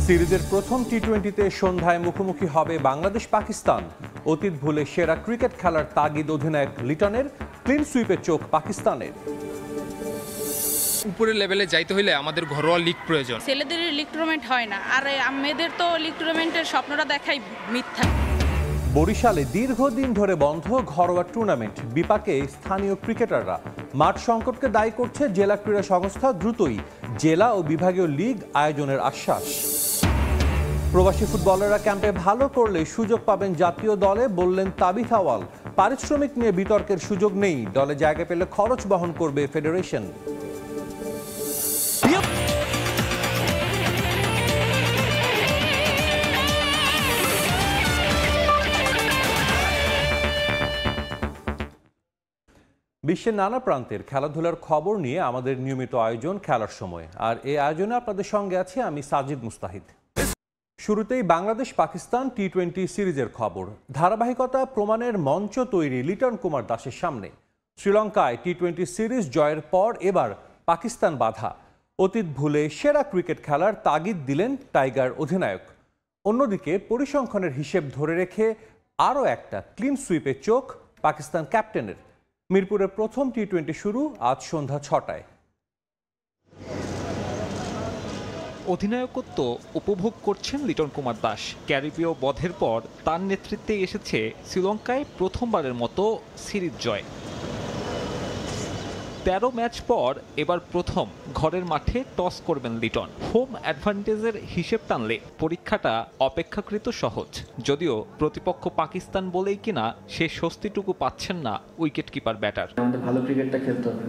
সিরিজের প্রথম টি-20তে সন্ধ্যায় মুখোমুখি হবে বাংলাদেশ পাকিস্তান। অতীত ভুলে সেরা ক্রিকেট খেলার তাগিদ অধিনায়ক লিটনের, ক্লিন সুইপের চোখ পাকিস্তানের। উপরের লেভেলে যাইতে হইলে আমাদের ঘরোয়া লিগ প্রয়োজন। ছেলেদের লিগ টুর্নামেন্ট হয় না, আর মেয়েদের তো লিগ টুর্নামেন্টের স্বপ্নটা দেখাই মিথ্যা। বরিশালে দীর্ঘদিন ধরে বন্ধ ঘরোয়া টুর্নামেন্ট, বিপাকে স্থানীয় ক্রিকেটাররা। মাঠ সংকটকে দায়ী করছে জেলা ক্রীড়া সংস্থা। দ্রুতই জেলা ও বিভাগীয় লিগ আয়োজনের আশ্বাস। প্রবাসী ফুটবলাররা ক্যাম্পে ভালো করলে সুযোগ পাবেন জাতীয় দলে, বললেন তাবিথ আওয়াল। পারিশ্রমিক নিয়ে বিতর্কের সুযোগ নেই, দলে জায়গা পেলে খরচ বহন করবে ফেডারেশন। বিশ্বের নানা প্রান্তের খেলাধুলার খবর নিয়ে আমাদের নিয়মিত আয়োজন খেলার সময়, আর এই আয়োজনে আপনাদের সঙ্গে আছি আমি সাজিদ মুস্তাহিদ। শুরুতেই বাংলাদেশ পাকিস্তান টি-20 সিরিজের খবর। ধারাবাহিকতা প্রমাণের মঞ্চ তৈরি লিটন কুমার দাসের সামনে। শ্রীলঙ্কায় টি-20 সিরিজ জয়ের পর এবার পাকিস্তান বাধা। অতীত ভুলে সেরা ক্রিকেট খেলার তাগিদ দিলেন টাইগার অধিনায়ক। অন্যদিকে পরিসংখ্যানের হিসেব ধরে রেখে আরও একটা ক্লিন সুইপের চোখ পাকিস্তান ক্যাপ্টেনের। মিরপুরের প্রথম টি-20 শুরু আজ সন্ধ্যা 6টায়। অধিনায়কত্ব উপভোগ করছেন লিটন কুমার দাস। ক্যারিবীয় বধের পর তার নেতৃত্বে এসেছে শ্রীলঙ্কায় প্রথমবারের মতো সিরিজ জয়। 13 ম্যাচ পর এবার প্রথম ঘরের মাঠে টস করবেন লিটন। হোম অ্যাডভান্টেজের হিসেব টানলে পরীক্ষাটা অপেক্ষাকৃত সহজ, যদিও প্রতিপক্ষ পাকিস্তান বলেই কিনা সে স্বস্তিটুকু পাচ্ছেন না উইকেট কিপার ব্যাটার। আমাদের ভালো ক্রিকেটটা খেলতে হবে।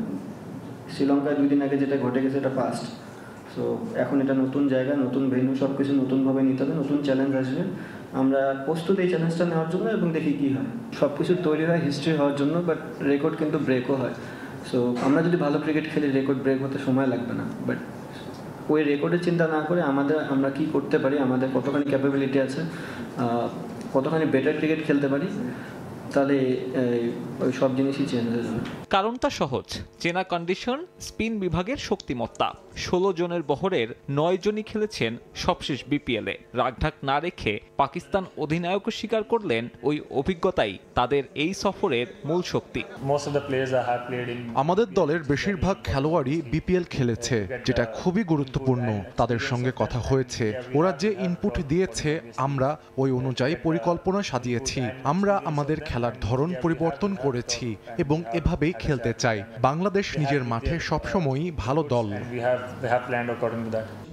শ্রীলঙ্কায় 2 দিন আগে যেটা ঘটে গেছে এটা পাস্ট। সো এখন এটা নতুন জায়গা, নতুন ভেন্যু, সব কিছু নতুনভাবে নিতে হবে, নতুন চ্যালেঞ্জ আসবে। আমরা প্রস্তুত এই চ্যালেঞ্জটা নেওয়ার জন্য, এবং দেখি কী হয়। সব কিছু তৈরি হয় হিস্ট্রি হওয়ার জন্য, বাট রেকর্ড কিন্তু ব্রেকও হয়। সো আমরা যদি ভালো ক্রিকেট খেলি, রেকর্ড ব্রেক হতে সময় লাগবে না। বাট ওই রেকর্ডের চিন্তা না করে আমরা কি করতে পারি, আমাদের কতখানি ক্যাপাবিলিটি আছে, কতখানি বেটার ক্রিকেট খেলতে পারি, তাহলে ওই সব জিনিসই চেঞ্জ হয়ে যাবে। কারণটা সহজ, চেনা কন্ডিশন, স্পিন বিভাগের শক্তিমত্তা। 16 জনের বহরের 9 জনই খেলেছেন সবশেষ বিপিএলে। রাগঢাক না রেখে পাকিস্তান অধিনায়কও স্বীকার করলেন ওই অভিজ্ঞতাই তাদের এই সফরের মূল শক্তি। আমাদের দলের বেশিরভাগ খেলোয়াড়ই বিপিএল খেলেছে, যেটা খুবই গুরুত্বপূর্ণ। তাদের সঙ্গে কথা হয়েছে, ওরা যে ইনপুট দিয়েছে আমরা ওই অনুযায়ী পরিকল্পনা সাজিয়েছি। আমরা আমাদের খেলার ধরন পরিবর্তন করেছি এবং এভাবেই খেলতে চাই। বাংলাদেশ নিজের মাঠে সবসময়ই ভালো দল।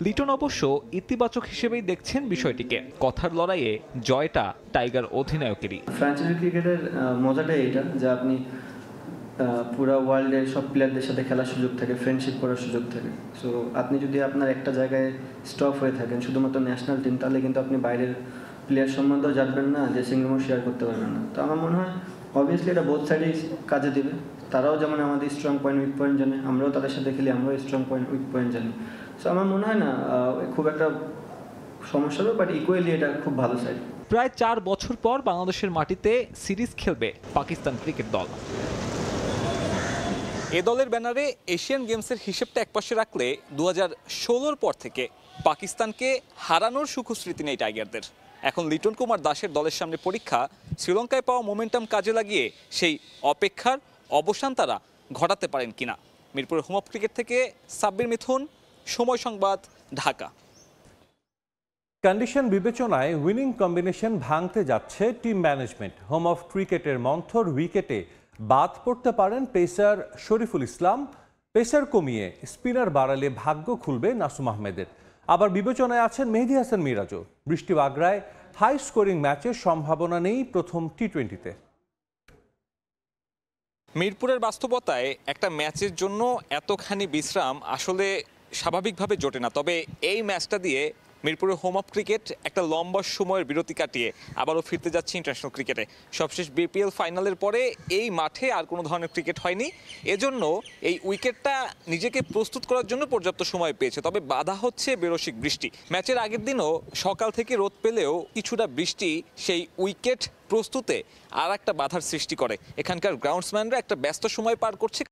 লিটন অবশ্য ইতিবাচক হিসেবেই দেখছেন বিষয়টিকে। কথার লড়াইয়ে জয়টা টাইগার অধিনায়কেরই। ফ্র্যাঞ্চাইজি ক্রিকেটের মজাটাই এটা যে আপনি পুরো ওয়ার্ল্ডের সব প্লেয়ারদের সাথে খেলার সুযোগ থাকে, ফ্রেন্ডশিপ করার সুযোগ থাকে। সো আপনি যদি আপনার একটা জায়গায় স্টপ হয়ে থাকেন শুধুমাত্র ন্যাশনাল টিম, তাহলে কিন্তু আপনি বাইরের প্লেয়ার সম্বন্ধেও জানবেন না, ড্রেসিং রুমও শেয়ার করতে পারবেন না। তো আমার মনে হয় অবভিয়াসলি এটা বোথ সাইডেই কাজে দেবে। তারাও যেমন আমাদের স্ট্রং পয়েন্ট উইক পয়েন্ট জানে, আমরাও তাদের সাথে খেলি, আমরাও স্ট্রং পয়েন্ট উইক পয়েন্ট জানি। সো আমার মনে হয় না খুব একটা সমস্যা হবে, বাট ইকুয়ালি এটা খুব ভালো সাইড। প্রায় 4 বছর পর বাংলাদেশের মাটিতে সিরিজ খেলবে পাকিস্তান ক্রিকেট দল। এ দলের ব্যানারে এশিয়ান গেমসের হিসেবটা একপাশে রাখলে 2016 পর থেকে পাকিস্তানকে হারানোর সুখস্মৃতি নেই টাইগারদের। এখন লিটন কুমার দাসের দলের সামনে পরীক্ষা, শ্রীলঙ্কায় পাওয়া মোমেন্টাম কাজে লাগিয়ে সেই অপেক্ষার অবসান তারা ঘটাতে পারেন কিনা। মিরপুরের হোম অফ ক্রিকেট থেকে সাব্বির মিথুন, সময় সংবাদ, ঢাকা। কন্ডিশন বিবেচনায় উইনিং কম্বিনেশন ভাঙতে যাচ্ছে টিম ম্যানেজমেন্ট। হোম অফ ক্রিকেটের মন্থর উইকেটে বাদ পড়তে পারেন পেসার শরীফুল ইসলাম। পেসার কমিয়ে স্পিনার বাড়ালে ভাগ্য খুলবে নাসুম আহমেদের। আবার বিবেচনায় আছেন মেহেদী হাসান মিরাজও। বৃষ্টি বাগড়ায় হাই স্কোরিং ম্যাচের সম্ভাবনা নেই প্রথম টি-20তে। মিরপুরের বাস্তবতায় একটা ম্যাচের জন্য এতখানি বিশ্রাম আসলে স্বাভাবিকভাবে জোটে না। তবে এই ম্যাচটা দিয়ে মিরপুরের হোম অফ ক্রিকেট একটা লম্বা সময়ের বিরতি কাটিয়ে আবারও ফিরতে যাচ্ছে ইন্টারন্যাশনাল ক্রিকেটে। সবশেষ বিপিএল ফাইনালের পরে এই মাঠে আর কোনো ধরনের ক্রিকেট হয়নি, এজন্য এই উইকেটটা নিজেকে প্রস্তুত করার জন্য পর্যাপ্ত সময় পেয়েছে। তবে বাধা হচ্ছে বেরসিক বৃষ্টি। ম্যাচের আগের দিনও সকাল থেকে রোদ পেলেও কিছুটা বৃষ্টি সেই উইকেট প্রস্তুতে আর একটা বাধার সৃষ্টি করে। এখানকার গ্রাউন্ডসম্যানরা একটা ব্যস্ত সময় পার করছে।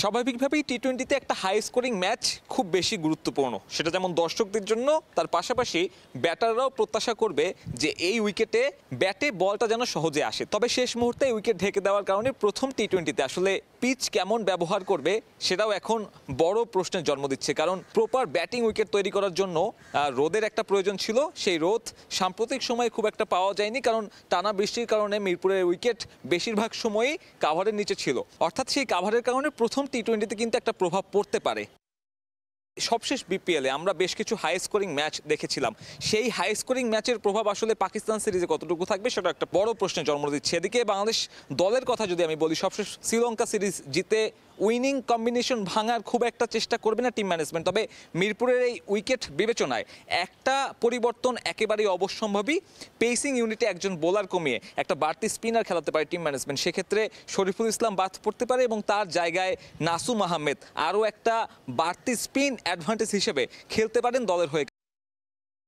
স্বাভাবিকভাবেই টি-20তে একটা হাই স্কোরিং ম্যাচ খুব বেশি গুরুত্বপূর্ণ, সেটা যেমন দর্শকদের জন্য, তার পাশাপাশি ব্যাটাররাও প্রত্যাশা করবে যে এই উইকেটে ব্যাটে বলটা যেন সহজে আসে। তবে শেষ মুহূর্তে উইকেট ঢেকে দেওয়ার কারণে প্রথম টি-20তে আসলে পিচ কেমন ব্যবহার করবে সেটাও এখন বড় প্রশ্নের জন্ম দিচ্ছে, কারণ প্রপার ব্যাটিং উইকেট তৈরি করার জন্য রোদের একটা প্রয়োজন ছিল। সেই রোদ সাম্প্রতিক সময়ে খুব একটা পাওয়া যায়নি, কারণ টানা বৃষ্টির কারণে মিরপুরের উইকেট বেশিরভাগ সময়ই কাভারের নিচে ছিল। অর্থাৎ সেই কাভারের কারণে প্রথম টি-20তে কিন্তু একটা প্রভাব পড়তে পারে। সবশেষ বিপিএলে আমরা বেশ কিছু হাই স্কোরিং ম্যাচ দেখেছিলাম, সেই হাই স্কোরিং ম্যাচের প্রভাব আসলে পাকিস্তান সিরিজে কতটুকু থাকবে সেটা একটা বড় প্রশ্নের জন্ম দিচ্ছে। এদিকে বাংলাদেশ দলের কথা যদি আমি বলি, সবশেষ শ্রীলঙ্কা সিরিজ জিতে উইনিং কম্বিনেশন ভাঙার খুব একটা চেষ্টা করবে না টিম ম্যানেজমেন্ট। তবে মিরপুরের এই উইকেট বিবেচনায় একটা পরিবর্তন একেবারেই অবশ্যম্ভাবী। পেসিং ইউনিটে একজন বোলার কমিয়ে একটা বাড়তি স্পিনার খেলাতে পারে টিম ম্যানেজমেন্ট, সেক্ষেত্রে শরীফুল ইসলাম বাদ পড়তে পারে এবং তার জায়গায় নাসুম আহমেদ আরও একটা বাড়তি স্পিন অ্যাডভান্টেজ হিসেবে খেলতে পারেন দলের হয়ে।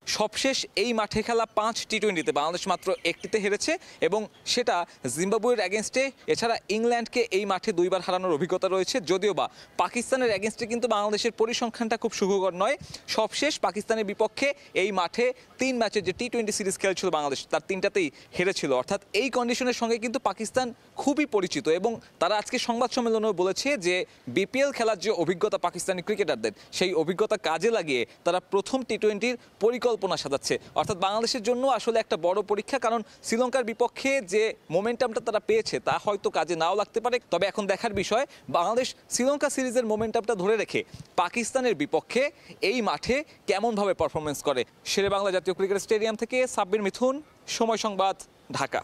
সবশেষ এই মাঠে খেলা 5 টি-20তে বাংলাদেশ মাত্র একটিতে হেরেছে এবং সেটা জিম্বাবুয়ের অ্যাগেনস্টে। এছাড়া ইংল্যান্ডকে এই মাঠে 2 বার হারানোর অভিজ্ঞতা রয়েছে, যদিও বা পাকিস্তানের অ্যাগেনস্টে কিন্তু বাংলাদেশের পরিসংখ্যানটা খুব সুখকর নয়। সবশেষ পাকিস্তানের বিপক্ষে এই মাঠে 3 ম্যাচের যে টি-20 সিরিজ খেলছিল বাংলাদেশ, তার 3টাতেই হেরেছিল। অর্থাৎ এই কন্ডিশনের সঙ্গে কিন্তু পাকিস্তান খুবই পরিচিত এবং তারা আজকে সংবাদ সম্মেলনেও বলেছে যে বিপিএল খেলার যে অভিজ্ঞতা পাকিস্তানি ক্রিকেটারদের, সেই অভিজ্ঞতা কাজে লাগিয়ে তারা প্রথম টি-20-র পরিকল্পনা সাজাচ্ছে। অর্থাৎ বাংলাদেশের জন্য আসলে একটা বড় পরীক্ষা, কারণ শ্রীলঙ্কার বিপক্ষে যে মোমেন্টামটা তারা পেয়েছে তা হয়তো কাজে নাও লাগতে পারে। তবে এখন দেখার বিষয় বাংলাদেশ শ্রীলঙ্কা সিরিজের মোমেন্টামটা ধরে রেখে পাকিস্তানের বিপক্ষে এই মাঠে কেমনভাবে পারফরমেন্স করে। শেরে বাংলা জাতীয় ক্রিকেট স্টেডিয়াম থেকে সাব্বির মিথুন, সময় সংবাদ, ঢাকা।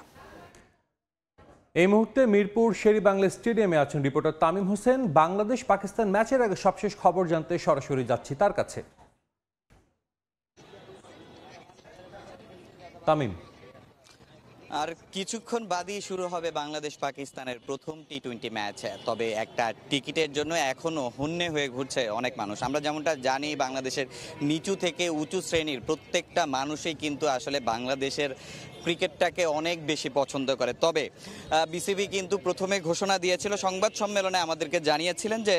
এই মুহূর্তে মিরপুর শেরেবাংলা স্টেডিয়ামে আছেন রিপোর্টার তামিম হোসেন। বাংলাদেশ পাকিস্তান ম্যাচের আগে সবশেষ খবর জানতে সরাসরি যাচ্ছি তার কাছে। তামিম, আর কিছুক্ষণ বাদই শুরু হবে বাংলাদেশ পাকিস্তানের প্রথম টি-20 ম্যাচ। তবে একটা টিকিটের জন্য এখনো হন্যে হয়ে ঘুরছে অনেক মানুষ। আমরা যেমনটা জানি, বাংলাদেশের নিচু থেকে উঁচু শ্রেণীর প্রত্যেকটা মানুষই কিন্তু আসলে বাংলাদেশের ক্রিকেটটাকে অনেক বেশি পছন্দ করে। তবে বিসিবি কিন্তু প্রথমে ঘোষণা দিয়েছিল, সংবাদ সম্মেলনে আমাদেরকে জানিয়েছিলেন যে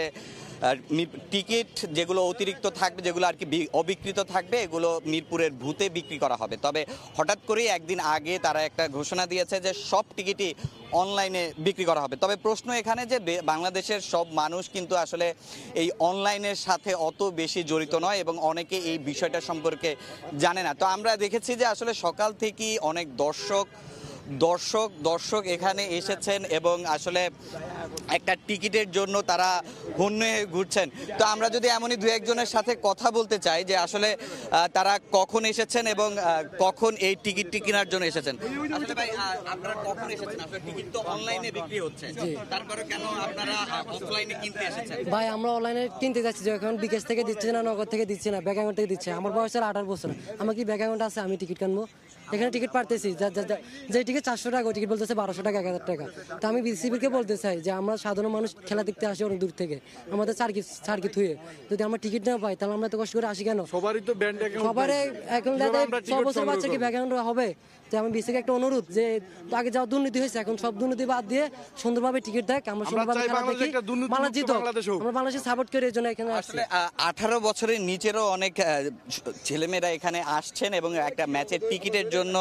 টিকিট যেগুলো অতিরিক্ত থাকবে, যেগুলো আর কি অবিকৃত থাকবে, এগুলো মিরপুরের ভূতে বিক্রি করা হবে। তবে হঠাৎ করেই একদিন আগে তারা একটা ঘোষণা দিয়েছে যে সব টিকিটই অনলাইনে বিক্রি করা হবে। তবে প্রশ্ন এখানে যে বাংলাদেশের সব মানুষ কিন্তু আসলে এই অনলাইনের সাথে অত বেশি জড়িত নয় এবং অনেকে এই বিষয়টা সম্পর্কে জানে না। তো আমরা দেখেছি যে আসলে সকাল থেকেই অনেক দর্শক এখানে এসেছেন এবং আসলে একটা টিকিটের জন্য তারা হন্য হয়ে ঘুরছেন। তো আমরা যদি এমনই দু একজনের সাথে কথা বলতে চাই যে আসলে তারা কখন এসেছেন এবং কখন এই টিকিটটি কেনার জন্য এসেছেন। আসলে ভাই, আপনারা কখন এসেছেন? আসলে টিকিট তো অনলাইনে বিক্রি হচ্ছে, তারপরে কেন আপনারা অফলাইনে কিনতে এসেছেন? ভাই, আমরা অনলাইনে কিনতে যাচ্ছি, যখন বিকাশ থেকে দিচ্ছে না, নগদ থেকে দিচ্ছে না, ব্যাংক অ্যাকাউন্ট থেকে দিচ্ছে। আমার বয়স 18 বছর, আমার কি ব্যাংক অ্যাকাউন্ট আছে? আমি টিকিট কিনবো? এখানে টিকিট পারতেছি, যে টিকিট 400 টাকা, ওই টিকিট বলতেছে 1200 টাকা, 1000 টাকা। তো আমি বিসিবিকে বলতে চাই যে আমরা সাধারণ মানুষ খেলা দেখতে আসি অনেক দূর থেকে, আমাদের সার্কিট থুয়ে যদি আমরা টিকিট না পাই তাহলে আমরা তো কষ্ট করে আসি কেন? সবারই তো ব্যাংক অ্যাকাউন্ট, সবার এখন 6 বছর বাচ্চা কি ব্যাংক অ্যাকাউন্ট হবে? যে আমি বিসিকে একটা অনুরোধ, যে আগে যাওয়া দুর্নীতি হয়েছে, এখন সব দুর্নীতি বাদ দিয়ে সুন্দরভাবে টিকিট দেখ, আমরা সুন্দরভাবে খেলা দেখি, বাংলাদেশ জিতো, আমরা বাংলাদেশে সাপোর্ট করি, এই জন্য এখানে আসলে 18 বছরের নিচেরও অনেক ছেলেমেয়েরা এখানে আসছেন এবং একটা ম্যাচের টিকিটের জন্য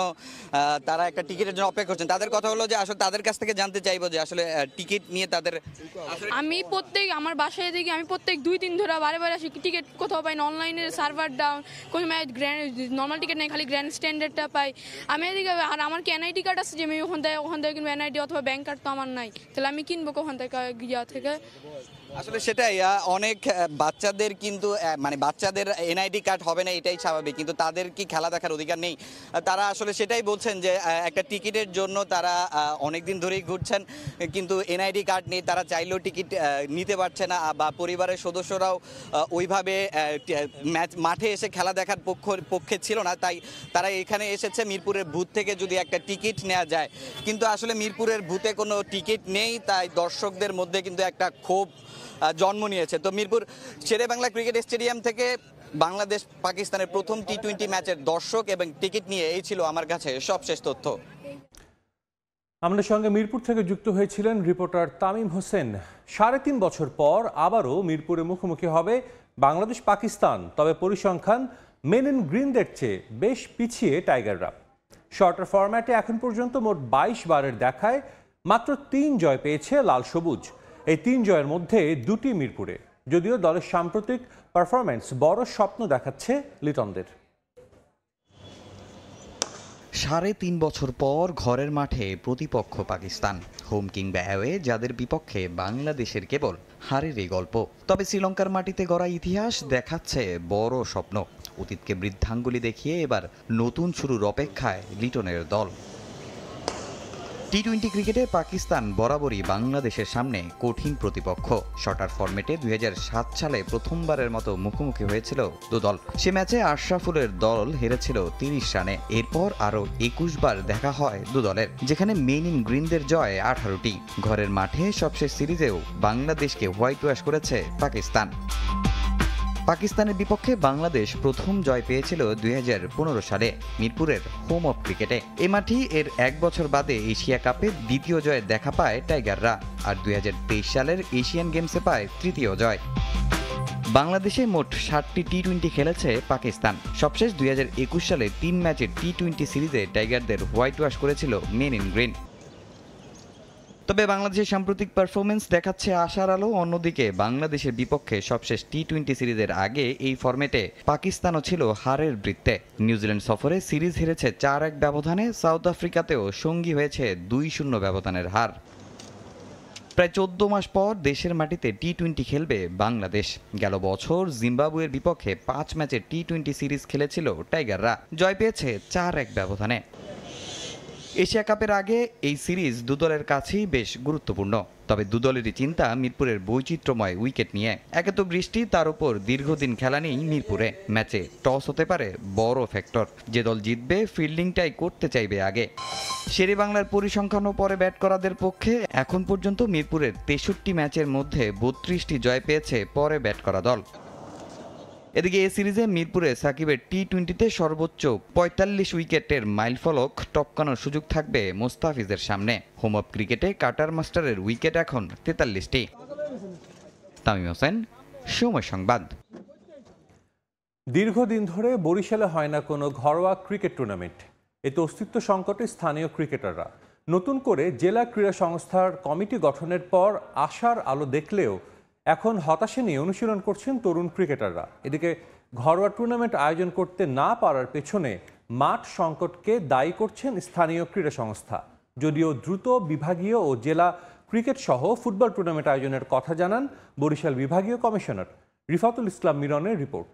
তারা একটা টিকিটের জন্য অপেক্ষা করছেন। তাদের কথা হলো যে আসলে তাদের কাছ থেকে জানতে চাইবো যে আসলে টিকিট নিয়ে তাদের আমি আমার বাসায় থেকে আমি প্রত্যেক 2-3 ধরে বারে আসি, টিকিট কোথাও পাই না, অনলাইনের সার্ভার ডাউন, কোনো ম্যাচ নর্মাল টিকিট নেই, খালি গ্র্যান্ড স্ট্যান্ডার্ডটা পাই আমি এদিকে। আর আমার কি এনআইডি কার্ড আছে যে আমি ওখান থেকে কিনবো? এনআইডি অথবা ব্যাংক কার্ড তো আমার নাই, তাহলে আমি কিনবো কোখান থেকে? গিয়া থেকে আসলে সেটাই, অনেক বাচ্চাদের কিন্তু মানে বাচ্চাদের এনআইডি কার্ড হবে না, এটাই স্বাভাবিক, কিন্তু তাদের কি খেলা দেখার অধিকার নেই? তারা আসলে সেটাই বলছেন যে একটা টিকিটের জন্য তারা অনেক দিন ধরেই ঘুরছেন, কিন্তু এনআইডি কার্ড নেই, তারা চাইলেও টিকিট নিতে পারছে না, বা পরিবারের সদস্যরাও ওইভাবে মাঠে এসে খেলা দেখার পক্ষে ছিল না, তাই তারা এখানে এসেছে মিরপুরের বুথ থেকে যদি একটা টিকিট নেওয়া যায়। কিন্তু আসলে মিরপুরের বুথে কোনো টিকিট নেই, তাই দর্শকদের মধ্যে কিন্তু একটা ক্ষোভ জন্ম নিয়েছে। তো মিরপুর শেরেবাংলা ক্রিকেট স্টেডিয়াম থেকে বাংলাদেশ পাকিস্তানের প্রথম টি-20 ম্যাচের দর্শক এবং টিকিট নিয়ে এই ছিল আমার কাছে সবশেষ তথ্য। আমাদের সঙ্গে মিরপুর থেকে যুক্ত হয়েছিলেন রিপোর্টার তামিম হোসেন। 3.5 বছর পর আবারও মিরপুরে মুখোমুখি হবে বাংলাদেশ পাকিস্তান, তবে পরিসংখ্যান মেন ইন গ্রিনদের চেয়ে বেশ পিছিয়ে টাইগাররা। শর্টার ফরম্যাটে এখন পর্যন্ত মোট 22 বারের দেখায় মাত্র 3 জয় পেয়েছে লাল সবুজ। এই 3 জয়ের মধ্যে 2টি মিরপুরে, যদিও দলের সাম্প্রতিক পারফরম্যান্স বড় স্বপ্ন দেখাচ্ছে লিটনদের। 3.5 বছর পর ঘরের মাঠে প্রতিপক্ষ পাকিস্তান, হোম কিংবা অ্যাওয়ে যাদের বিপক্ষে বাংলাদেশের কেবল হারেরই গল্প। তবে শ্রীলঙ্কার মাটিতে গড়া ইতিহাস দেখাচ্ছে বড় স্বপ্ন। অতীতকে বৃদ্ধাঙ্গুলি দেখিয়ে এবার নতুন শুরুর অপেক্ষায় লিটনের দল। টি-20 ক্রিকেটে পাকিস্তান বরাবরই বাংলাদেশের সামনে কঠিন প্রতিপক্ষ। শর্টার ফরম্যাটে 2007 সালে প্রথমবারের মতো মুখোমুখি হয়েছিল দুদল। সে ম্যাচে আশরাফুলের দল হেরেছিল 30 রানে। এরপর আরও 21 বার দেখা হয় দুদলের, যেখানে মেন ইন গ্রিনদের জয় 18টি। ঘরের মাঠে সবশেষ সিরিজেও বাংলাদেশকে হোয়াইট ওয়াশ করেছে পাকিস্তান। পাকিস্তানের বিপক্ষে বাংলাদেশ প্রথম জয় পেয়েছিল 2015 সালে মিরপুরের হোম অফ ক্রিকেটে। এ মাঠেই এর 1 বছর বাদে এশিয়া কাপে দ্বিতীয় জয়ের দেখা পায় টাইগাররা, আর 2023 সালের এশিয়ান গেমসে পায় তৃতীয় জয়। বাংলাদেশে মোট 60টি টি-20 খেলেছে পাকিস্তান। সবশেষ 2021 সালে 3 ম্যাচের টি-20 সিরিজে টাইগারদের হোয়াইট ওয়াশ করেছিল মেন ইন গ্রিন। তবে বাংলাদেশের সাম্প্রতিক পারফরমেন্স দেখাচ্ছে আশার আলো। অন্যদিকে বাংলাদেশের বিপক্ষে সবশেষ টি-20 সিরিজের আগে এই ফরম্যাটে পাকিস্তানও ছিল হারের বৃত্তে। নিউজিল্যান্ড সফরে সিরিজ হেরেছে 4-1 ব্যবধানে। সাউথ আফ্রিকাতেও সঙ্গী হয়েছে 2-0 ব্যবধানের হার। প্রায় 14 মাস পর দেশের মাটিতে টি-20 খেলবে বাংলাদেশ। গেল বছর জিম্বাবুয়ের বিপক্ষে 5 ম্যাচের টি-20 সিরিজ খেলেছিল টাইগাররা, জয় পেয়েছে 4-1 ব্যবধানে। এশিয়া কাপের আগে এই সিরিজ দুদলের কাছেই বেশ গুরুত্বপূর্ণ। তবে দুদলেরই চিন্তা মিরপুরের বৈচিত্র্যময় উইকেট নিয়ে। একে তো বৃষ্টি, তার উপর দীর্ঘদিন খেলা নেই মিরপুরে। ম্যাচে টস হতে পারে বড় ফ্যাক্টর। যে দল জিতবে ফিল্ডিংটাই করতে চাইবে আগে। শেরে বাংলার পরিসংখ্যানও পরে ব্যাট করাদের পক্ষে। এখন পর্যন্ত মিরপুরের 63 ম্যাচের মধ্যে 32টি জয় পেয়েছে পরে ব্যাট করা দল। এদিকে এই সিরিজে মিরপুরে সাকিবের টি-20তে সর্বোচ্চ 45 উইকেটের মাইলফলক টপকানোর সুযোগ থাকবে মোস্তাফিজের সামনে। হোম অফ ক্রিকেটে কাটার মাস্টারের উইকেট এখন 43টি। তামিম হোসেন, সময় সংবাদ। দীর্ঘদিন ধরে বরিশালে হয় না কোনো ঘরোয়া ক্রিকেট টুর্নামেন্ট। এতে অস্তিত্ব সংকটে স্থানীয় ক্রিকেটাররা। নতুন করে জেলা ক্রীড়া সংস্থার কমিটি গঠনের পর আশার আলো দেখলেও এখন হতাশা নিয়ে অনুশীলন করছেন তরুণ ক্রিকেটাররা। এদিকে ঘরোয়া টুর্নামেন্ট আয়োজন করতে না পারার পেছনে মাঠ সংকটকে দায়ী করছেন স্থানীয় ক্রীড়া সংস্থা। যদিও দ্রুত বিভাগীয় ও জেলা ক্রিকেট সহ ফুটবল টুর্নামেন্ট আয়োজনের কথা জানান বরিশাল বিভাগীয় কমিশনার। রিফাতুল ইসলাম মিরনের রিপোর্ট।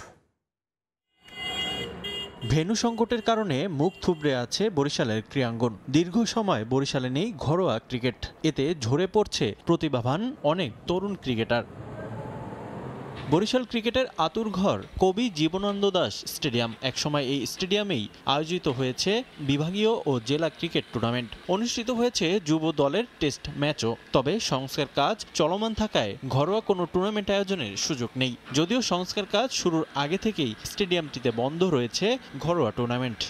ভেন্যু সংকটের কারণে মুখ থুবড়ে আছে বরিশালের ক্রীড়াঙ্গন। দীর্ঘ সময় বরিশালে নেই ঘরোয়া ক্রিকেট। এতে ঝরে পড়ছে প্রতিভাবান অনেক তরুণ ক্রিকেটার। বরিশাল ক্রিকেটের আতুরঘর কবি জীবনানন্দ দাস স্টেডিয়াম। একসময় এই স্টেডিয়ামেই আয়োজিত হয়েছে বিভাগীয় ও জেলা ক্রিকেট টুর্নামেন্ট। অনুষ্ঠিত হয়েছে যুব দলের টেস্ট ম্যাচও। তবে সংস্কার কাজ চলমান থাকায় ঘরোয়া কোনো টুর্নামেন্ট আয়োজনের সুযোগ নেই। যদিও সংস্কার কাজ শুরুর আগে থেকেই স্টেডিয়ামটিতে বন্ধ রয়েছে ঘরোয়া টুর্নামেন্ট।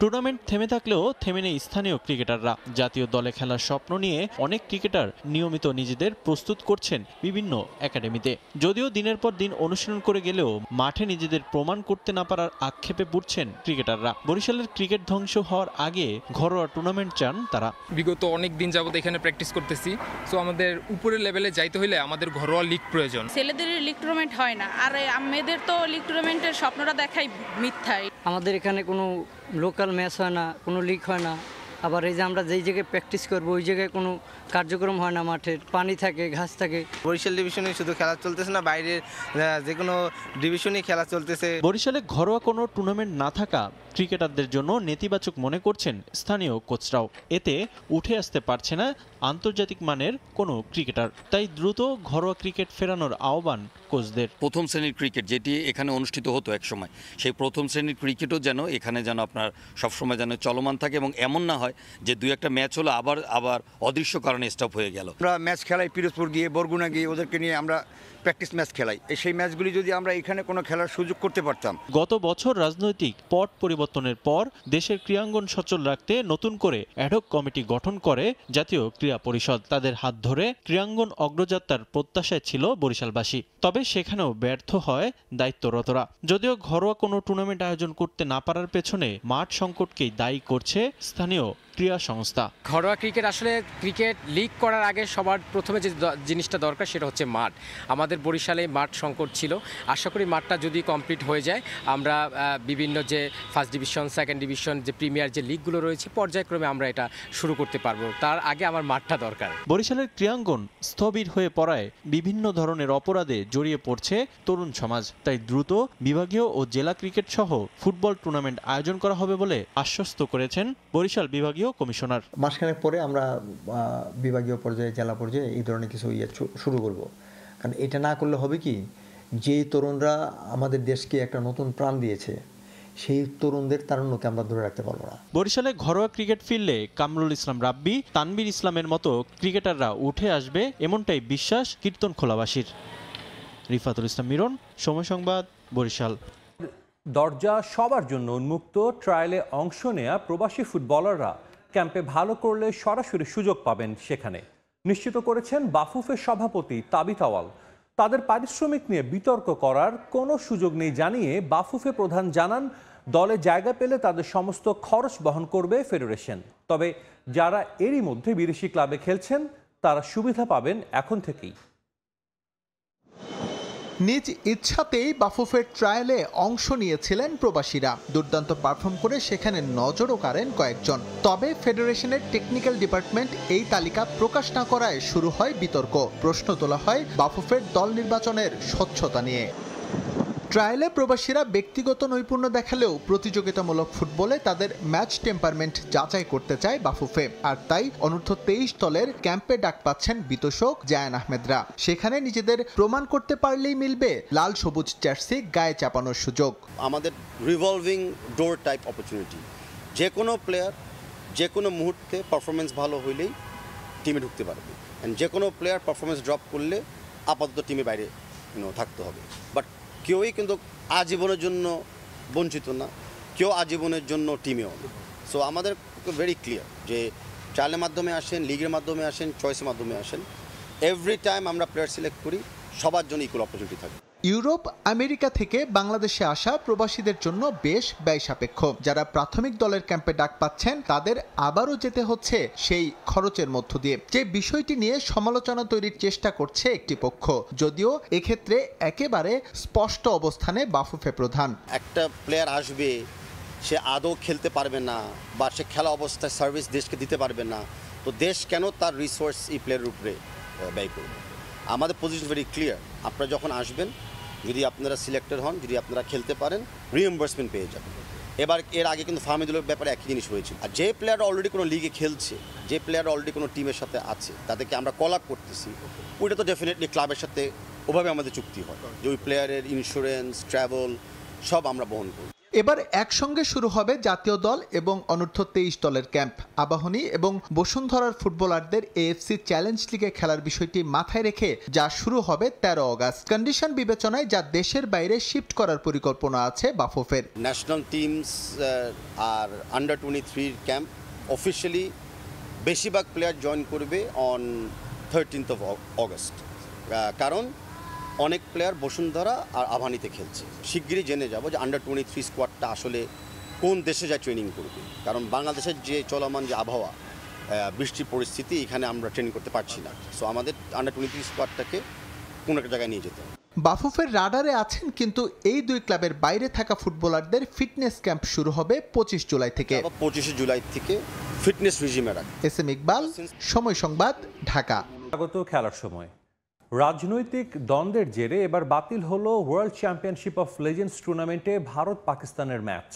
টুর্নামেন্ট থেমে থাকলেও থেমে নেই স্থানীয় ক্রিকেটাররা। জাতীয় দলে খেলার স্বপ্ন নিয়ে অনেক ক্রিকেটার নিয়মিত নিজেদের প্রস্তুত করছেন বিভিন্ন একাডেমিতে। যদিও দিনের পর দিন অনুশীলন করে গেলেও মাঠে নিজেদের প্রমাণ করতে না পারার আক্ষেপে পড়ছেন ক্রিকেটাররা। বরিশালের ক্রিকেট ধ্বংস হওয়ার আগে ঘরোয়া টুর্নামেন্ট চান তারা। বিগত অনেক দিন যাবত এখানে প্র্যাকটিস করতেছি, সো আমাদের উপরের লেভেলে যাইতে হলে আমাদের ঘরোয়া লিগ প্রয়োজন। ছেলেদের লিগ টুর্নামেন্ট হয় না, আর মেয়েদের তো লিগ টুর্নামেন্টের স্বপ্নটা দেখাই মিথ্যাই। আমাদের এখানে কোনো লোকাল ম্যাচ হয় না, কোনো লিগ হয় না। আবার এই যে আমরা যেই জায়গায় প্র্যাকটিস করবো ওই জায়গায় কোনো কার্যক্রম হয় না। মাঠের পানি থাকে, ঘাস থাকে। বরিশাল ডিভিশনে শুধু খেলা চলতেছে না, বাইরের যে কোনো ডিভিশনে খেলা চলতেছে। বরিশালে ঘরোয়া কোনো টুর্নামেন্ট না থাকা ক্রিকেটারদের জন্য নেতিবাচক মনে করছেন স্থানীয় কোচরাও। এতে উঠে আসতে পারছে না আন্তর্জাতিক মানের কোনো ক্রিকেটার। তাই দ্রুত ঘরোয়া ক্রিকেট ফেরানোর আহ্বান কোচদের। প্রথম শ্রেণীর ক্রিকেট যেটি এখানে অনুষ্ঠিত হতো একসময়, সেই প্রথম শ্রেণীর ক্রিকেটও যেন এখানে যেন আপনার সবসময় যেন চলমান থাকে এবং এমন না হয় যে 2-1টা ম্যাচ হলো আবার অদৃশ্য কারণে স্টপ হয়ে গেল। আমরা ম্যাচ খেলাই পিরোজপুর গিয়ে, বরগুনা গিয়ে, ওদেরকে নিয়ে আমরা প্র্যাকটিস ম্যাচ খেলাই। সেই ম্যাচগুলি যদি আমরা এখানে কোনো খেলার সুযোগ করতে পারতাম। গত বছর রাজনৈতিক পট পরিবর্তনের পর দেশের ক্রীড়াঙ্গন সচল রাখতে নতুন করে অ্যাডহক কমিটি গঠন করে জাতীয় ক্রীড়া পরিষদ। তাদের হাত ধরে ক্রীড়াঙ্গন অগ্রযাত্রার প্রত্যাশায় ছিল বরিশালবাসী, তবে সেখানেও ব্যর্থ হয় দায়িত্বরতরা। যদিও ঘরোয়া কোনো টুর্নামেন্ট আয়োজন করতে না পারার পেছনে মাঠ সংকটকেই দায়ী করছে স্থানীয় ক্রীড়া সংস্থা। ঘরোয়া ক্রিকেট আসলে ক্রিকেট লিগ করার আগে সবার প্রথমে যে জিনিসটা দরকার সেটা হচ্ছে মাঠ। আমাদের বরিশালে মাঠ সংকট ছিল। আশা করি মাঠটা যদি কমপ্লিট হয়ে যায় আমরা বিভিন্ন যে ফার্স্ট ডিভিশন, সেকেন্ড ডিভিশন, যে প্রিমিয়ার যে লিগগুলো রয়েছে পর্যায়ক্রমে আমরা এটা শুরু করতে পারবো। তার আগে আমার মাঠটা দরকার। বরিশালের ক্রীড়াঙ্গন স্থবির হয়ে পড়ায় বিভিন্ন ধরনের অপরাধে জড়িয়ে পড়ছে তরুণ সমাজ। তাই দ্রুত বিভাগীয় ও জেলা ক্রিকেট সহ ফুটবল টুর্নামেন্ট আয়োজন করা হবে বলে আশ্বস্ত করেছেন বরিশাল বিভাগীয় কমিশনার। মাসখানেক পরে আমরা বিভাগীয় পর্যায়ে, জেলা পর্যায়ে এই ধরনের কিছু শুরু করব। কারণ এটা না করলে হবে কি, যে তরুণরা আমাদের দেশকে একটা নতুন প্রাণ দিয়েছে সেই তরুণদের তারুণ্যকে আমরা ধরে রাখতে পারবো না। বরিশালে ঘরোয়া ক্রিকেট ফিল্ডে কামরুল ইসলাম রাব্বি, তানভীর ইসলামের মতো ক্রিকেটাররা উঠে আসবে, এমনটাই বিশ্বাস কীর্তনখোলাবাসীর। রিফাতুল ইসলাম মিরন, সময় সংবাদ, বরিশাল। দরজা সবার জন্য উন্মুক্ত। ট্রায়ালে অংশ নেয়া প্রবাসী ফুটবলাররা ক্যাম্পে ভালো করলে সরাসরি সুযোগ পাবেন সেখানে, নিশ্চিত করেছেন বাফুফের সভাপতি তাবিথ আওয়াল। তাদের পারিশ্রমিক নিয়ে বিতর্ক করার কোনো সুযোগ নেই জানিয়ে বাফুফে প্রধান জানান, দলে জায়গা পেলে তাদের সমস্ত খরচ বহন করবে ফেডারেশন। তবে যারা এরই মধ্যে বিদেশি ক্লাবে খেলছেন তারা সুবিধা পাবেন এখন থেকেই। নিজ ইচ্ছাতেই বাফুফের ট্রায়ালে অংশ নিয়েছিলেন প্রবাসীরা। দুর্দান্ত পারফর্ম করে সেখানে নজরও কাড়েন কয়েকজন। তবে ফেডারেশনের টেকনিক্যাল ডিপার্টমেন্ট এই তালিকা প্রকাশ না করায় শুরু হয় বিতর্ক। প্রশ্ন তোলা হয় বাফুফের দল নির্বাচনের স্বচ্ছতা নিয়ে। ট্রায়ালে প্রবাসীরা ব্যক্তিগত নৈপুণ্য দেখালেও প্রতিযোগিতামূলক ফুটবলে তাদের ম্যাচ টেম্পারমেন্ট যাচাই করতে চায় বাফুফে। আর তাই অনূর্ধ্ব-23 দলের ক্যাম্পে ডাক পাচ্ছেন বিতোষক জায়ান আহমেদরা। সেখানে নিজেদের প্রমাণ করতে পারলেই মিলবে লাল সবুজ জার্সি গায়ে চাপানোর সুযোগ। আমাদের রিভলভিং ডোর টাইপ অপরচুনিটি, যে কোনো প্লেয়ার যে কোনো মুহূর্তে পারফরমেন্স ভালো হইলেই টিমে ঢুকতে পারবে। যে কোনো প্লেয়ার পারফরমেন্স ড্রপ করলে আপাতত টিমে বাইরে থাকতে হবে। বাট কেউই কিন্তু আজীবনের জন্য বঞ্চিত না, কেউ আজীবনের জন্য টিমেও না। সো আমাদের ভেরি ক্লিয়ার যে ট্রায়ালের মাধ্যমে আসেন, লিগের মাধ্যমে আসেন, চয়েসের মাধ্যমে আসেন, এভরি টাইম আমরা প্লেয়ার সিলেক্ট করি, সবার জন্য ইকুয়াল অপরচুনিটি থাকে। ইউরোপ, আমেরিকা থেকে বাংলাদেশে আসা প্রবাসীদের জন্য বেশ ব্যয় সাপেক্ষ। যারা প্রাথমিক দলের ক্যাম্পে ডাক পাচ্ছেন তাদের আবারও যেতে হচ্ছে সেই খরচের মধ্য দিয়ে। যে বিষয়টি নিয়ে সমালোচনা তৈরির চেষ্টা করছে একটি পক্ষ, যদিও এক্ষেত্রে একেবারে স্পষ্ট অবস্থানে বাফুফে প্রধান। একটা প্লেয়ার আসবে, সে আদৌ খেলতে পারবে না বা সে খেলা অবস্থায় সার্ভিস দেশকে দিতে পারবে না, তো দেশ কেন তার রিসোর্স এই প্লেয়ারের উপরে ব্যয় করবে? আমাদের পজিশন ভেরি ক্লিয়ার। আপনারা যখন আসবেন, যদি আপনারা সিলেক্টেড হন, যদি আপনারা খেলতে পারেন, রিএম্বার্সমেন্ট পেয়ে যাবেন। এর আগে কিন্তু ফাহমিদুলের ব্যাপারে একই জিনিস হয়েছিল। আর যে প্লেয়ার অলরেডি কোনো লিগে খেলছে, যে প্লেয়ার অলরেডি কোনো টিমের সাথে আছে, তাদেরকে আমরা কল আপ করতেছি, ওইটা তো ডেফিনেটলি ক্লাবের সাথে ওভাবে আমাদের চুক্তি হয় যে ওই প্লেয়ারের ইন্স্যুরেন্স, ট্রাভেল সব আমরা বহন করি। এবার একসঙ্গে শুরু হবে জাতীয় দল এবং অনূর্ধ্ব-23 দলের ক্যাম্প। আবাহনী এবং বসুন্ধরার ফুটবলারদের এএফসি চ্যালেঞ্জ লিগে খেলার বিষয়টি মাথায় রেখে যা শুরু হবে 13 আগস্ট। কন্ডিশন বিবেচনায় যা দেশের বাইরে শিফট করার পরিকল্পনা আছে বাফুফের। ন্যাশনাল টিমস আর আন্ডার-23 ক্যাম্প অফিসিয়ালি বেশিরভাগ প্লেয়ার জয়েন করবে অন 13th of August, কারণ অনেক প্লেয়ার বসুন্ধরা আর আবাহনীতে খেলছে। শিগগিরই জেনে যাব যে আন্ডার-23 স্কোয়াডটা আসলে কোন দেশে যায় ট্রেনিং করবে, কারণ বাংলাদেশের যে চলমান যে আবহাওয়া, বৃষ্টির পরিস্থিতি, এখানে আমরা ট্রেনিং করতে পারছি না। সো আমাদের আন্ডার-23 স্কোয়াডটাকে কোনো একটা জায়গায় নিয়ে যেতে হবে। বাফুফের রাডারে আছেন, কিন্তু এই দুই ক্লাবের বাইরে থাকা ফুটবলারদের ফিটনেস ক্যাম্প শুরু হবে 25 জুলাই থেকে। 25 জুলাই থেকে ফিটনেস রিজিমে রাখবে। এসএম ইকবাল, সময় সংবাদ, ঢাকা। স্বাগত খেলার সময়। রাজনৈতিক দ্বন্দ্বের জেরে এবার বাতিল হলো ওয়ার্ল্ড চ্যাম্পিয়নশিপ অফ লেজেন্ডস টুর্নামেন্টে ভারত পাকিস্তানের ম্যাচ।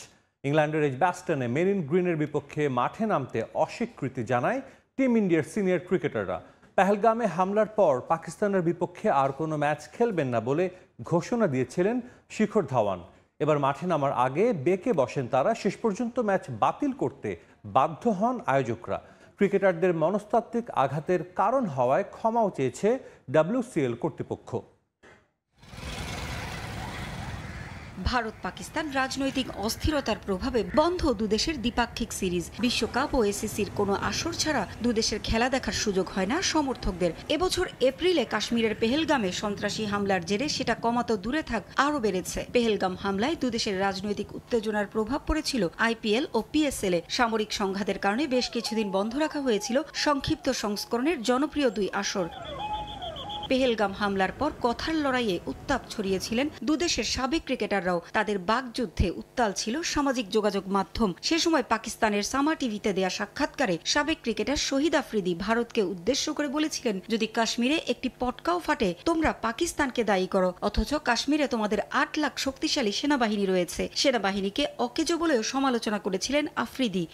ইংল্যান্ডের এজবাস্টনে মেরিন গ্রিনের বিপক্ষে মাঠে নামতে অস্বীকৃতি জানায় টিম ইন্ডিয়ার সিনিয়র ক্রিকেটাররা। পেহেলগামে হামলার পর পাকিস্তানের বিপক্ষে আর কোনো ম্যাচ খেলবেন না বলে ঘোষণা দিয়েছিলেন শিখর ধাওয়ান। এবার মাঠে নামার আগে বেঁকে বসেন তারা, শেষ পর্যন্ত ম্যাচ বাতিল করতে বাধ্য হন আয়োজকরা। ক্রিকেটারদের মনস্তাত্ত্বিক আঘাতের কারণ হওয়ায় ক্ষমাও চেয়েছে WCL কর্তৃপক্ষ। ভারত পাকিস্তান রাজনৈতিক অস্থিরতার প্রভাবে বন্ধ দুদেশের দ্বিপাক্ষিক সিরিজ। বিশ্বকাপ ও এসিসির কোনো আসর ছাড়া দুদেশের খেলা দেখার সুযোগ হয় না সমর্থকদের। এবছর এপ্রিলে কাশ্মীরের পেহেলগামে সন্ত্রাসী হামলার জেরে সেটা কমাতো দূরে থাক আরও বেড়েছে। পেহেলগাম হামলায় দুদেশের রাজনৈতিক উত্তেজনার প্রভাব পড়েছিল IPL ও PSL এ। সামরিক সংঘাতের কারণে বেশ কিছুদিন বন্ধ রাখা হয়েছিল সংক্ষিপ্ত সংস্করণের জনপ্রিয় দুই আসর। পেহেলগাম হামলার পর কথার লড়াইয়ে উত্তাপ ছড়িয়েছিলেন দুদেশের সাবেক ক্রিকেটাররাও। তাদের বাকযুদ্ধে উত্তাল ছিল সামাজিক যোগাযোগ মাধ্যম। সে সময় পাকিস্তানের সামা টিভিতে দেয়া সাক্ষাৎকারে সাবেক ক্রিকেটার শহীদ আফ্রিদি ভারতকে উদ্দেশ্য করে বলেছিলেন, যদি কাশ্মীরে একটি পটকাও ফাটে তোমরা পাকিস্তানকে দায়ী করো, অথচ কাশ্মীরে তোমাদের 8 লাখ শক্তিশালী সেনাবাহিনী রয়েছে। সেনাবাহিনীকে অকেজো বলেও সমালোচনা করেছিলেন আফ্রিদি।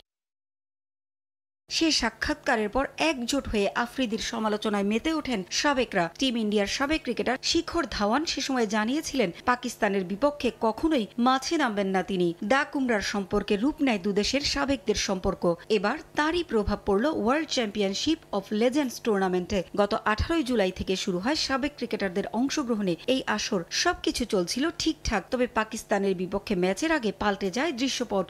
সে সাক্ষাৎকারের পর একজোট হয়ে আফ্রিদির সমালোচনায় মেতে ওঠেন সাবেকরা। টিম ইন্ডিয়ার সাবেক ক্রিকেটার শিখর ধাওয়ান সে সময় জানিয়েছিলেন পাকিস্তানের বিপক্ষে কখনোই মাঠে নামবেন না তিনি। দা কুমড়ার সম্পর্কে রূপ নেয় দুদেশের সাবেকদের সম্পর্ক। এবার তারই প্রভাব পড়ল ওয়ার্ল্ড চ্যাম্পিয়নশিপ অফ লেজেন্ডস টুর্নামেন্টে। গত 18 জুলাই থেকে শুরু হয় সাবেক ক্রিকেটারদের অংশগ্রহণে এই আসর। সবকিছু চলছিল ঠিকঠাক, তবে পাকিস্তানের বিপক্ষে ম্যাচের আগে পাল্টে যায় দৃশ্যপট।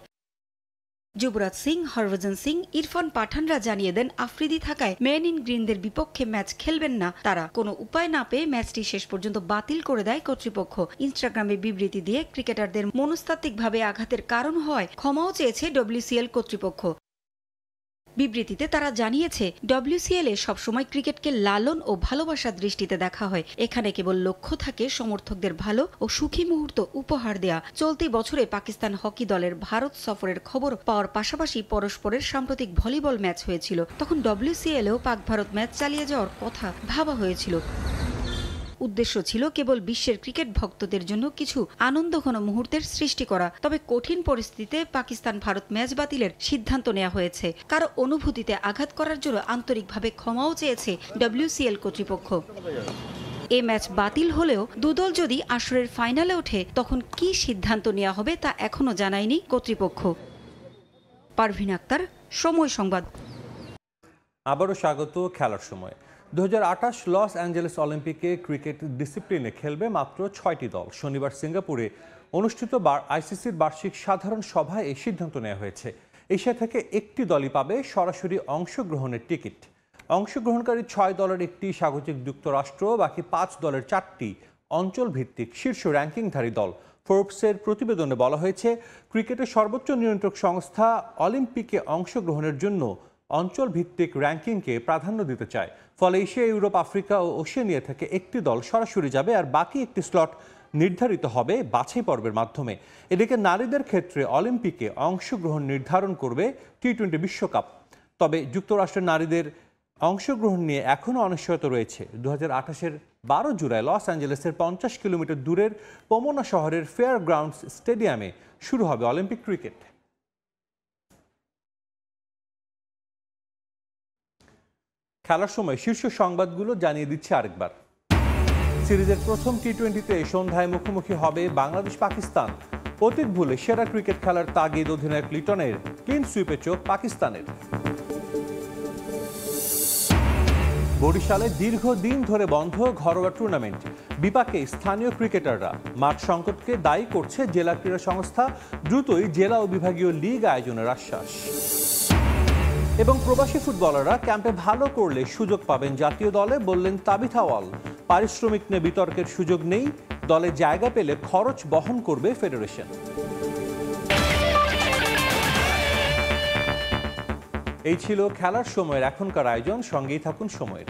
যুবরাজ সিং, হরভজন সিং, ইরফান পাঠানরা জানিয়ে দেন আফ্রিদি থাকায় মেন ইন গ্রিনদের বিপক্ষে ম্যাচ খেলবেন না তারা। কোনো উপায় না পেয়ে ম্যাচটি শেষ পর্যন্ত বাতিল করে দেয় কর্তৃপক্ষ। ইনস্টাগ্রামে বিবৃতি দিয়ে ক্রিকেটারদের মনস্তাত্ত্বিকভাবে আঘাতের কারণ হওয়ায় ক্ষমাও চেয়েছে WCL কর্তৃপক্ষ। বিবৃতিতে তারা জানিয়েছে, WCL এ সবসময় ক্রিকেটকে লালন ও ভালোবাসার দৃষ্টিতে দেখা হয়। এখানে কেবল লক্ষ্য থাকে সমর্থকদের ভালো ও সুখী মুহূর্ত উপহার দেয়া। চলতি বছরে পাকিস্তান হকি দলের ভারত সফরের খবর পাওয়ার পাশাপাশি পরস্পরের সাম্প্রতিক ভলিবল ম্যাচ হয়েছিল। তখন WCL এও পাক ভারত ম্যাচ চালিয়ে যাওয়ার কথা ভাবা হয়েছিল। উদ্দেশ্য ছিল কেবল বিশ্বের ক্রিকেট ভক্তদের জন্য কিছু আনন্দঘন মুহূর্তের সৃষ্টি করা। তবে কঠিন পরিস্থিতিতে পাকিস্তান ভারত ম্যাচ বাতিলের সিদ্ধান্ত নেওয়া হয়েছে। কারো অনুভূতিতে আঘাত করার জন্য আন্তরিকভাবে ক্ষমাও চেয়েছে WCL কর্তৃপক্ষ। এ ম্যাচ বাতিল হলেও দুদল যদি আসরের ফাইনালে ওঠে তখন কি সিদ্ধান্ত নেওয়া হবে তা এখনো জানায়নি কর্তৃপক্ষ। পারভিন আক্তার, সময় সংবাদ। আবারও স্বাগত খেলার সময়। 2028 লস অ্যাঞ্জেলেস অলিম্পিকে ক্রিকেট ডিসিপ্লিনে খেলবে মাত্র 6টি দল। শনিবার সিঙ্গাপুরে অনুষ্ঠিত ICCর বার্ষিক সাধারণ সভায় এই সিদ্ধান্ত নেওয়া হয়েছে। এশিয়া থেকে একটি দলই পাবে সরাসরি অংশগ্রহণের টিকিট। অংশগ্রহণকারী 6 দলের একটি স্বাগতিক যুক্তরাষ্ট্র, বাকি 5 দলের 4টি অঞ্চল ভিত্তিক শীর্ষ র্যাঙ্কিংধারী দল। ফোর্বসের প্রতিবেদনে বলা হয়েছে, ক্রিকেটের সর্বোচ্চ নিয়ন্ত্রক সংস্থা অলিম্পিকে অংশগ্রহণের জন্য অঞ্চল ভিত্তিক র্যাঙ্কিংকে প্রাধান্য দিতে চায়। ফলে এশিয়া, ইউরোপ, আফ্রিকা ও ওশেনিয়া থেকে একটি দল সরাসরি যাবে, আর বাকি একটি স্লট নির্ধারিত হবে বাছাই পর্বের মাধ্যমে। এদিকে নারীদের ক্ষেত্রে অলিম্পিকে অংশগ্রহণ নির্ধারণ করবে T20 বিশ্বকাপ। তবে যুক্তরাষ্ট্রের নারীদের অংশগ্রহণ নিয়ে এখনও অনিশ্চয়তা রয়েছে। 2028-এর 12 জুলাই লস অ্যাঞ্জেলেসের 50 কিলোমিটার দূরের পোমোনা শহরের ফেয়ার গ্রাউন্ডস স্টেডিয়ামে শুরু হবে অলিম্পিক ক্রিকেট। খেলার সময় শীর্ষ সংবাদগুলো জানিয়ে দিচ্ছে আরেকবার। সিরিজের প্রথম T20-তে সন্ধ্যায় মুখোমুখি হবে বাংলাদেশ পাকিস্তান। অতীত ভুলে সেরা ক্রিকেট খেলার তাগিদ অধিনায়ক লিটনের, ক্লিন সুইপে চোখ পাকিস্তানের। বরিশালে দীর্ঘদিন ধরে বন্ধ ঘরোয়া টুর্নামেন্ট। বিপাকে স্থানীয় ক্রিকেটাররা। মাঠ সংকটকে দায়ী করছে জেলা ক্রীড়া সংস্থা। দ্রুতই জেলা ও বিভাগীয় লিগ আয়োজনের আশ্বাস। এবং প্রবাসী ফুটবলাররা ক্যাম্পে ভালো করলে সুযোগ পাবেন জাতীয় দলে, বললেন তাবিথ আওয়াল। পারিশ্রমিক নিয়ে বিতর্কের সুযোগ নেই, দলে জায়গা পেলে খরচ বহন করবে ফেডারেশন। এই ছিল খেলার সময়ের এখনকার আয়োজন। সঙ্গেই থাকুন সময়ের।